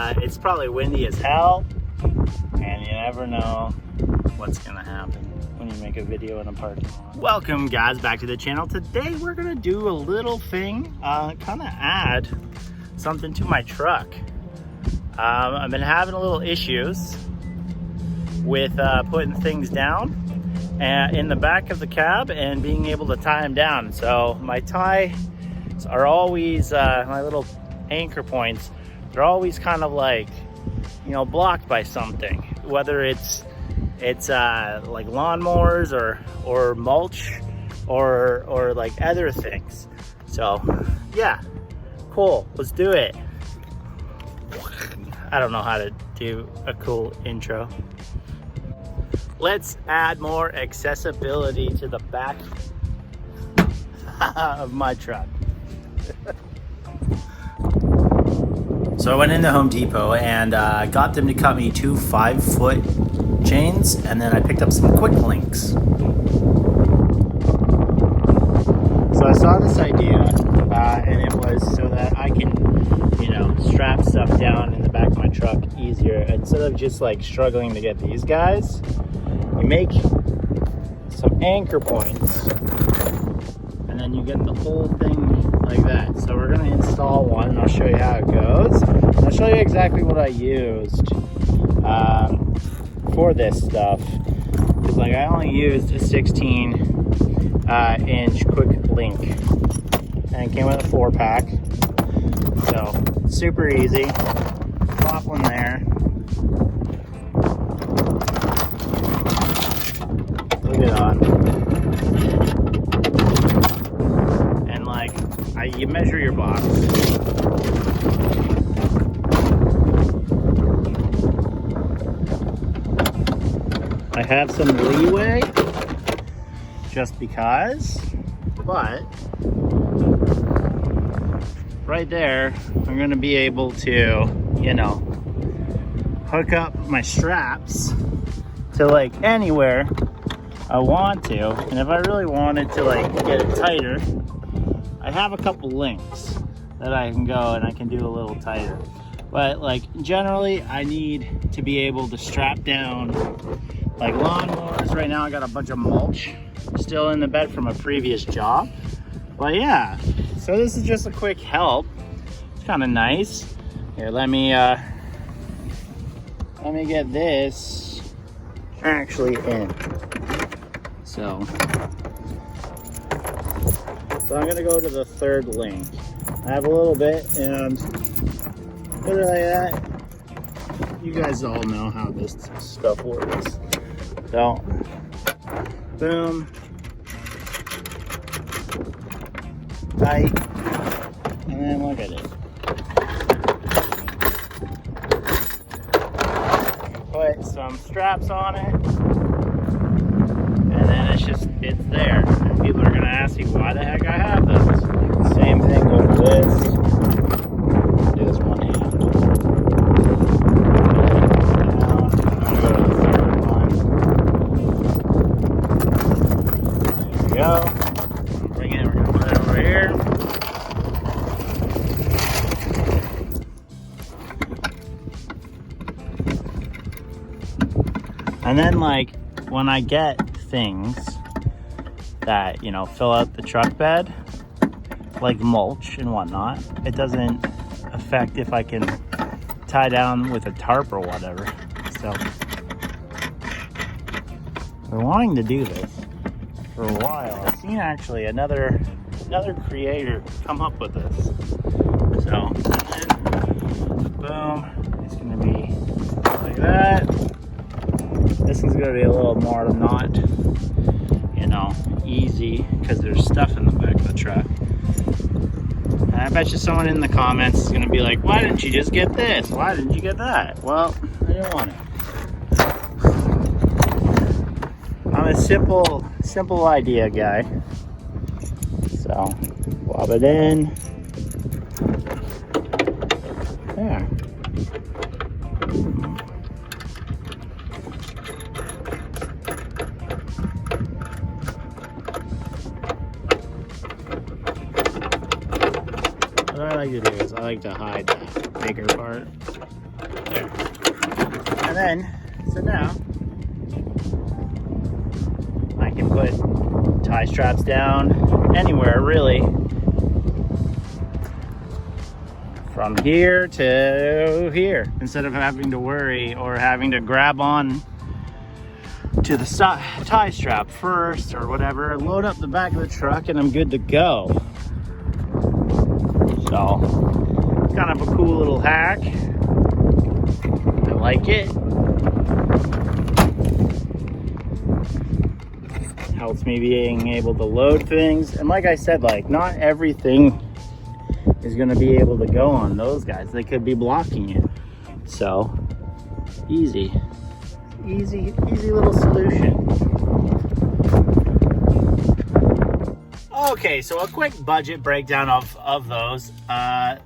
It's probably windy as hell, and you never know what's gonna happen when you make a video in a parking lot. Welcome guys back to the channel. Today we're gonna do a little thing, kind of add something to my truck. I've been having a little issues with putting things down in the back of the cab and being able to tie them down. So my ties are always, my little anchor points, they're always kind of like, you know, blocked by something, whether it's like lawnmowers or mulch or like other things. So yeah, cool, let's do it. I don't know how to do a cool intro. Let's add more accessibility to the back of my truck. So I went into Home Depot and got them to cut me 2 5-foot chains, and then I picked up some quick links. So I saw this idea, and it was so that I can, you know, strap stuff down in the back of my truck easier instead of just like struggling to get these guys. You make some anchor points, and then you get the whole thing like that. So we're gonna install one, and I'll show you how it goes. I'll show you exactly what I used for this stuff. Because like I only used a 16-inch quick link, and it came with a 4-pack. So super easy. Pop one there. Put it on. And like, you measure your box. I have some leeway just because, but right there, I'm gonna be able to, you know, hook up my straps to like anywhere I want to. And if I really wanted to like get it tighter, I have a couple links that I can go and I can do a little tighter. But like generally I need to be able to strap down like lawnmowers. Right now I got a bunch of mulch still in the bed from a previous job. But yeah, so this is just a quick help. It's kind of nice. Here, let me get this actually in. So I'm gonna go to the 3rd link. I have a little bit, and put it like that. You guys all know how this stuff works. So, boom, tight, and then look at it. Put some straps on it, and then it's there. And people are gonna ask you why the heck I have those. Same thing with this. Do this one hand. Down. I'm gonna go to the 3rd one. There we go. Bring it. We're gonna put it over here. And then like when I get things that, you know, fill out the truck bed, like mulch and whatnot, it doesn't affect if I can tie down with a tarp or whatever. So we're wanting to do this for a while. I've seen actually another creator come up with this. So and then, boom, it's gonna be like that. This one's gonna be a little more not, you know, easy because there's stuff in the back of the truck. And I bet you someone in the comments is gonna be like, why didn't you just get this? Why didn't you get that? Well, I didn't want it. I'm a simple idea guy. So, lob it in. There. What I like to do is I like to hide that bigger part There. And then, so now, I can put tie straps down anywhere, really. From here to here, instead of having to worry or having to grab on to the tie strap first or whatever. Load up the back of the truck and I'm good to go. So, kind of a cool little hack. I like it. Helps me being able to load things. And like I said, like, not everything is going to be able to go on those guys. They could be blocking it. So, easy little solution. Okay, so a quick budget breakdown of those. I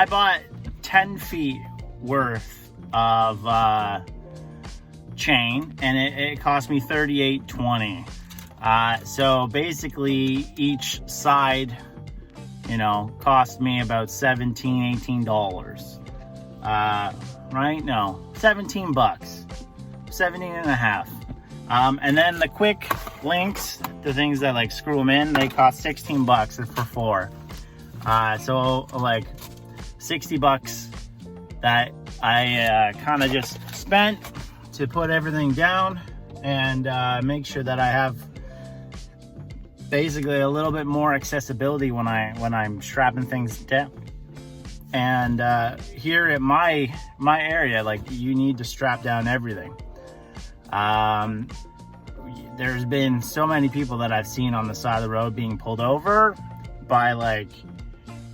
bought 10 feet worth of chain, and it cost me $38.20. So basically each side, you know, cost me about $18. Right? No, 17 bucks. 17 and a half. And then the quick links, the things that like screw them in, they cost 16 bucks for 4. So like 60 bucks that I kind of just spent to put everything down and make sure that I have basically a little bit more accessibility when I'm strapping things down. And here at my area, like, you need to strap down everything. There's been so many people that I've seen on the side of the road being pulled over by, like,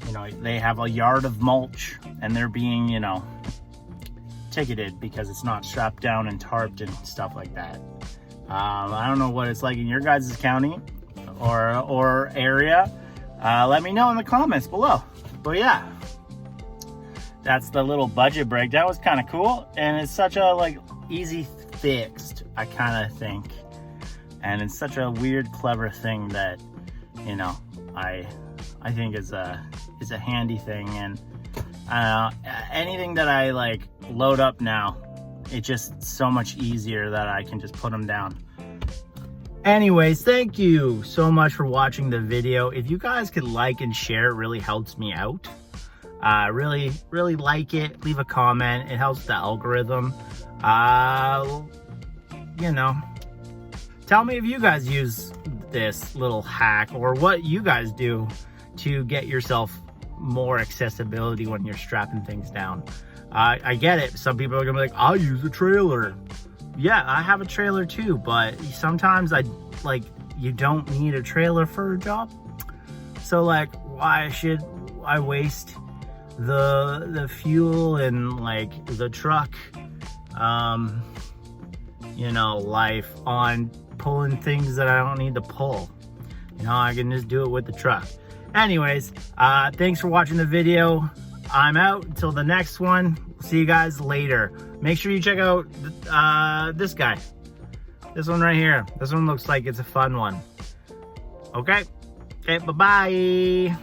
you know, they have a yard of mulch and they're being, you know, ticketed because it's not strapped down and tarped and stuff like that. I don't know what it's like in your guys' county or area. Let me know in the comments below. But yeah, that's the little budget break. That was kind of cool, and it's such a like easy fixed, I kind of think, and it's such a weird, clever thing that, you know, I think is a handy thing. And anything that I like load up now, it's just so much easier that I can just put them down. Anyways, thank you so much for watching the video. If you guys could like and share, it really helps me out. Really like it. Leave a comment. It helps the algorithm. You know, tell me if you guys use this little hack or what you guys do to get yourself more accessibility when you're strapping things down. I get it. Some people are gonna be like, I'll use a trailer. Yeah, I have a trailer too, but sometimes you don't need a trailer for a job. So like, why should I waste the fuel and like the truck, you know, life on pulling things that I don't need to pull? You know, I can just do it with the truck. Anyways, thanks for watching the video. I'm out until the next one. See you guys later. Make sure you check out this guy. This one right here. This one looks like it's a fun one. Okay, bye-bye.